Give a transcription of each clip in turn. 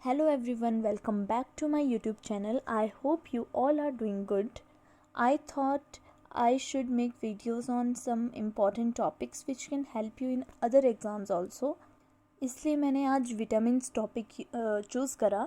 Hello everyone, welcome back to my YouTube channel. I hope you all are doing good. I thought I should make videos on some important topics which can help you in other exams also. इसलिए मैंने आज vitamins topic choose करा.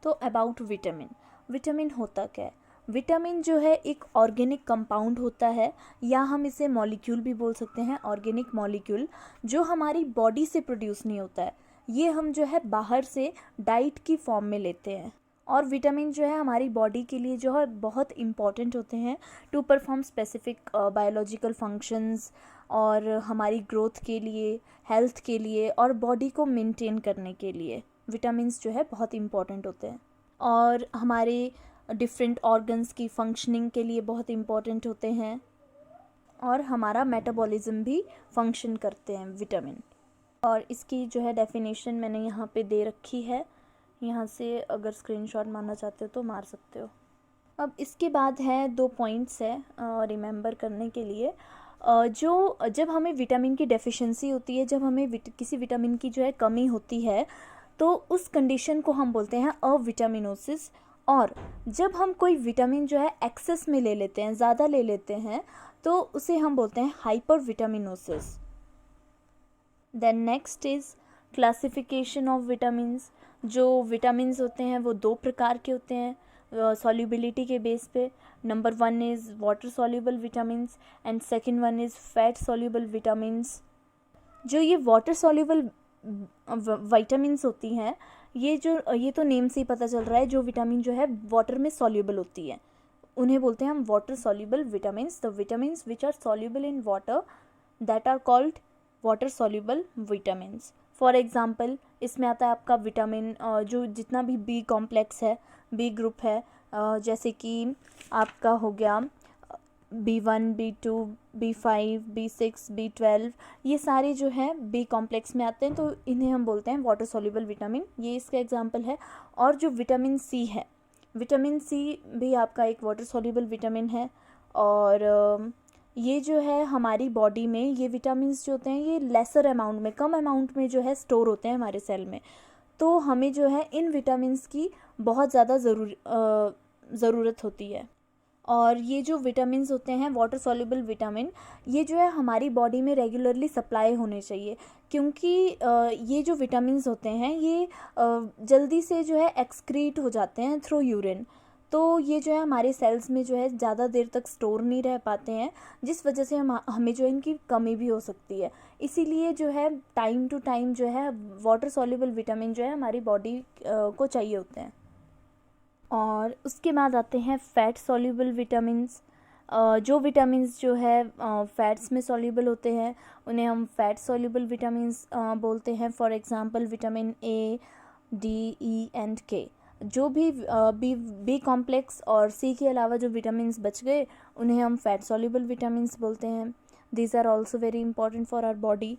तो about vitamin होता क्या है. Vitamin जो है एक ऑर्गेनिक कंपाउंड होता है, या हम इसे मॉलिक्यूल भी बोल सकते हैं, ऑर्गेनिक मॉलिक्यूल, जो हमारी बॉडी से प्रोड्यूस नहीं होता है. ये हम जो है बाहर से डाइट की फॉर्म में लेते हैं. और विटामिन जो है हमारी बॉडी के लिए जो है बहुत इम्पॉर्टेंट होते हैं to perform specific biological functions, और हमारी ग्रोथ के लिए, हेल्थ के लिए और बॉडी को मेंटेन करने के लिए विटामिन्स जो है बहुत इम्पॉर्टेंट होते हैं. और हमारे डिफरेंट ऑर्गन्स की फंक्शनिंग के लिए बहुत इम्पॉर्टेंट होते हैं, और हमारा मेटाबॉलिज्म भी फंक्शन करते हैं विटामिन. और इसकी जो है डेफिनेशन मैंने यहाँ पे दे रखी है, यहाँ से अगर स्क्रीनशॉट मारना चाहते हो तो मार सकते हो. अब इसके बाद है 2 पॉइंट्स है रिमेंबर करने के लिए. जो जब हमें विटामिन की डेफिशिएंसी होती है, जब हमें किसी विटामिन की जो है कमी होती है, तो उस कंडीशन को हम बोलते हैं अविटामिनोसिस. और जब हम कोई विटामिन जो है एक्सेस में ले लेते हैं, ज़्यादा ले लेते हैं, तो उसे हम बोलते हैं hypervitaminosis. Then next is classification of vitamins. जो विटामिन्स होते हैं वो 2 प्रकार के होते हैं सॉल्युबिलिटी के बेस पे. Number 1 is water soluble vitamins and second one is fat soluble vitamins. जो ये वाटर सॉल्युबल विटामिन्स होती हैं, ये तो नेम से ही पता चल रहा है, जो विटामिन जो है वाटर में सॉल्युबल होती है उन्हें बोलते हैं हम water soluble vitamins. The vitamins which are soluble in water, that are called water soluble vitamins. For example इसमें आता है आपका विटामिन जो जितना भी बी कॉम्प्लेक्स है, बी ग्रुप है, जैसे कि आपका हो गया B1, B2, B5, B6, B12, ये सारे जो हैं बी कॉम्प्लेक्स में आते हैं, तो इन्हें हम बोलते हैं वाटर सॉल्युबल विटामिन. ये इसका एग्जांपल है. और जो विटामिन सी है, विटामिन सी भी आपका एक वाटर सॉल्युबल विटामिन है. और ये जो है हमारी बॉडी में ये विटामिन्स जो होते हैं ये लेसर अमाउंट में, कम अमाउंट में जो है स्टोर होते हैं हमारे सेल में. तो हमें जो है इन विटामिन्स की बहुत ज़्यादा ज़रूरत होती है. और ये जो विटामिन्स होते हैं वाटर सॉल्युबल विटामिन, ये जो है हमारी बॉडी में रेगुलरली सप्लाई होने चाहिए, क्योंकि ये जो विटामिन्स होते हैं ये जल्दी से जो है एक्सक्रीट हो जाते हैं थ्रू यूरिन. तो ये जो है हमारे सेल्स में जो है ज़्यादा देर तक स्टोर नहीं रह पाते हैं, जिस वजह से हमें जो है इनकी कमी भी हो सकती है. इसीलिए जो है टाइम टू टाइम जो है वाटर सॉल्युबल विटामिन जो है हमारी बॉडी को चाहिए होते हैं. और उसके बाद आते हैं फैट सॉल्युबल विटामिन्स. जो विटामिन्स जो है फैट्स में सॉल्युबल होते हैं उन्हें हम फैट सॉल्युबल विटामिन्स बोलते हैं. For example vitamin A, D, E and के. जो भी बी कॉम्प्लेक्स और सी के अलावा जो विटामिन्स बच गए उन्हें हम फैट सॉल्युबल विटामिन्स बोलते हैं. These are also very important for our body.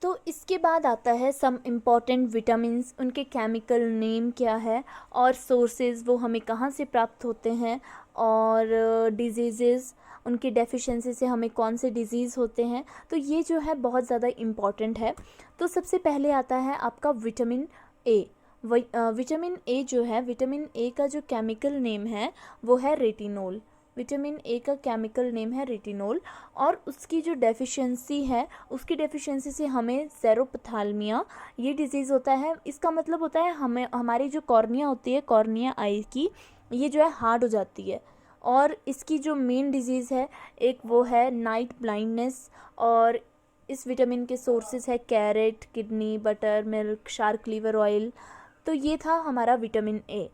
तो इसके बाद आता है सम इम्पॉर्टेंट विटामिन्स, उनके केमिकल नेम क्या है और सोर्सेज वो हमें कहाँ से प्राप्त होते हैं, और डिजीज़ उनकी डेफिशिएंसी से हमें कौन से डिजीज़ होते हैं. तो ये जो है बहुत ज़्यादा इम्पॉर्टेंट है. तो सबसे पहले आता है आपका विटामिन ए. विटामिन ए जो है, विटामिन ए का जो केमिकल नेम है वो है रेटिनोल. विटामिन ए का केमिकल नेम है रेटिनोल. और उसकी जो डेफिशिएंसी है, उसकी डेफिशिएंसी से हमें सेरोपथाल्मिया ये डिजीज़ होता है. इसका मतलब होता है हमारी जो कॉर्निया होती है, कॉर्निया आई की, ये जो है हार्ड हो जाती है. और इसकी जो मेन डिजीज़ है एक वो है नाइट ब्लाइंडनेस. और इस विटामिन के सोर्सेज है carrot, kidney, butter milk, shark liver oil. तो ये था हमारा विटामिन ए.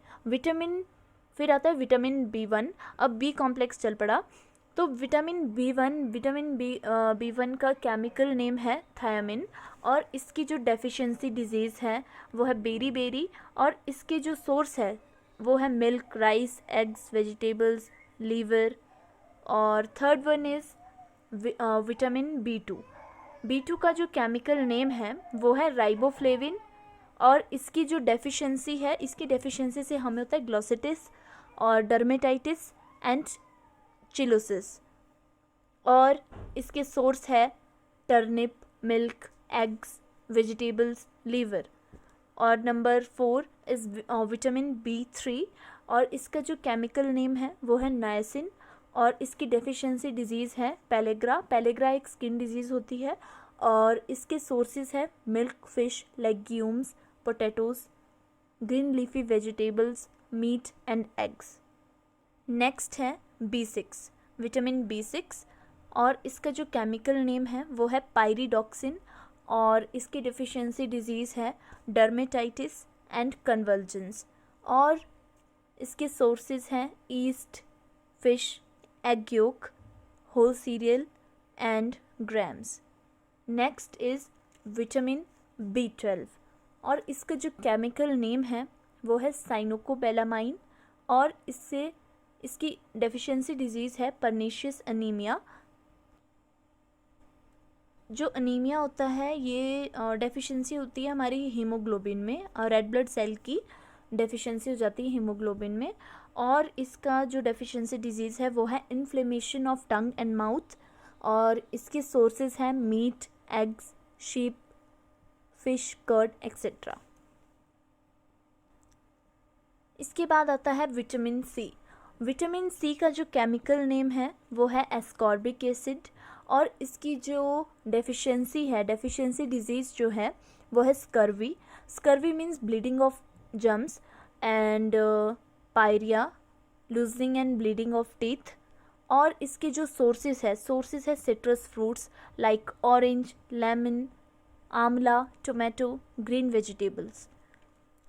फिर आता है विटामिन B1. अब बी कॉम्प्लेक्स चल पड़ा. तो विटामिन B1 का केमिकल नेम है थायामिन. और इसकी जो डेफिशिएंसी डिजीज़ है वो है बेरी. और इसके जो सोर्स है वो है milk, rice, eggs, vegetables, liver. और third one is vitamin B2 का जो केमिकल नेम है वो है राइबोफ्लेविन. और इसकी जो डेफिशिएंसी है, इसकी डेफिशिएंसी से हमें होता है ग्लोसिटिस और डर्मेटाइटिस एंड चिलोसिस. और इसके सोर्स है turnip, milk, eggs, vegetables, liver. और नंबर 4 इज़ विटामिन B3 और इसका जो केमिकल नेम है वो है नायसिन और इसकी डेफिशिएंसी डिजीज़ है पेलेग्रा। पेलेग्रा एक स्किन डिजीज़ होती है और इसके सोर्सेज है milk, fish, legumes, potatoes, green leafy vegetables, meat and eggs. Next है B6, विटामिन B6 और इसका जो केमिकल नेम है वो है पायरिडॉक्सिन और इसकी डेफिशिएंसी डिजीज़ है डर्मेटाइटिस एंड कन्वर्जेंस और इसके सोर्सेज हैं yeast, fish, egg yolk, whole cereal and grams. Next is vitamin B12 और इसका जो केमिकल नेम है वो है साइनोकोबैलामाइन और इसकी डेफिशिएंसी डिजीज़ है परनीशियस अनीमिया। जो अनीमिया होता है ये डेफिशिएंसी होती है हमारी हीमोग्लोबिन में, रेड ब्लड सेल की डेफिशिएंसी हो जाती है हीमोग्लोबिन में और इसका जो डेफिशिएंसी डिजीज़ है वो है inflammation of tongue and mouth और इसके सोर्सेज हैं meat, eggs, sheep, fish, curd etcetera. इसके बाद आता है विटामिन सी। विटामिन सी का जो केमिकल नेम है वो है एस्कॉर्बिक एसिड और इसकी जो डेफिशिएंसी डिजीज़ जो है वो है scurvy. Scurvy means bleeding of gums and pyorrhoea, losing and bleeding of teeth और इसके जो सोर्सेज है citrus fruits like orange, lemon, amla, tomato, green vegetables.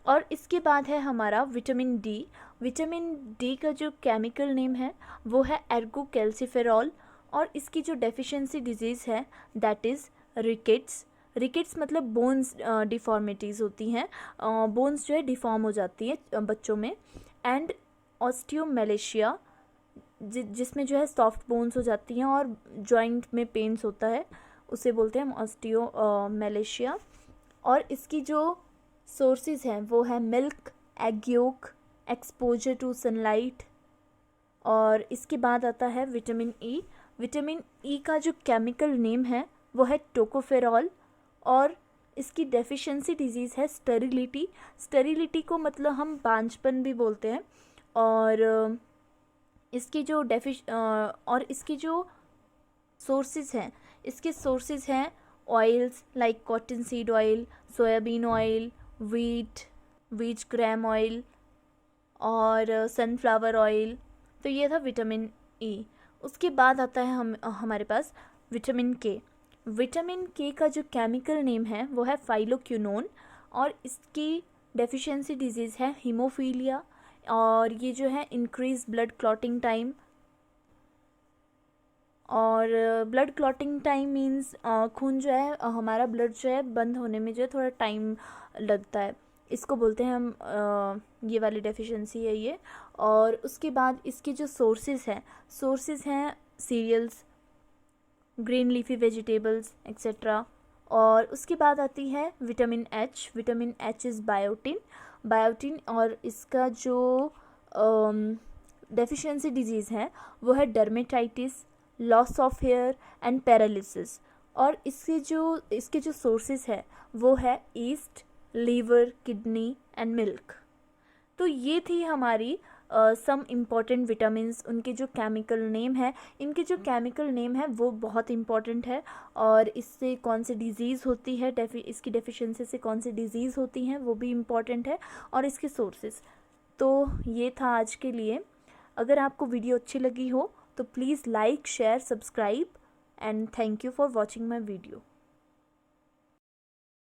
और इसके बाद है हमारा विटामिन डी। विटामिन डी का जो केमिकल नेम है वो है एर्गोकैल्सिफेरॉल और इसकी जो डेफिशिएंसी डिजीज़ है दैट इज़ रिकेट्स। रिकेट्स मतलब बोन्स डिफॉर्मिटीज़ होती हैं, बोन्स जो है डिफॉर्म हो जाती है बच्चों में, एंड ऑस्टियोमेलेशिया जिसमें जो है सॉफ्ट बोन्स हो जाती हैं और जॉइंट में पेन्स होता है, उसे बोलते हैं ऑस्टियोमेलेशिया। और इसकी जो सोर्सेज हैं वो है milk, egg yolk, exposure to sunlight और इसके बाद आता है विटामिन ई। विटामिन ई का जो केमिकल नेम है वो है टोकोफेरॉल और इसकी डेफिशिएंसी डिजीज़ है स्टेरिलिटी। स्टेरिलिटी को मतलब हम बांझपन भी बोलते हैं और इसकी जो सोर्सेज हैं, इसके सोर्सेज हैं oils like cotton seed oil, soybean oil, wheat gram oil और सनफ्लावर ऑयल। तो ये था विटामिन ई। उसके बाद आता है हमारे पास विटामिन के। विटामिन के का जो केमिकल नेम है वो है फाइलोक्विनोन और इसकी डेफिशिएंसी डिजीज़ है हीमोफीलिया और ये जो है इंक्रीज ब्लड क्लॉटिंग टाइम। और ब्लड क्लॉटिंग टाइम मीन्स खून जो है हमारा ब्लड जो है बंद होने में जो है थोड़ा टाइम लगता है, इसको बोलते हैं हम, ये वाली डेफिशिएंसी है ये। और उसके बाद इसके जो सोर्सेज हैं cereals, green leafy vegetables etcetera. और उसके बाद आती है vitamin H. Vitamin H is biotin और इसका जो डेफिशिएंसी डिजीज़ है वो है dermatitis, loss of hair and paralysis. और इसके जो सोर्सेज है वो है yeast, liver, kidney and milk. तो ये थी हमारी सम इम्पॉर्टेंट विटामिन्स, उनके जो केमिकल नेम है। इनके जो केमिकल नेम है वो बहुत इम्पॉर्टेंट है और इससे कौन सी डिज़ीज़ होती है, इसकी डेफिशिएंसी से कौन सी डिज़ीज़ होती हैं वो भी इम्पॉर्टेंट है और इसके सोर्सेज। तो ये था आज के लिए। अगर आपको वीडियो अच्छी लगी हो तो please like, share, subscribe and thank you for watching my video.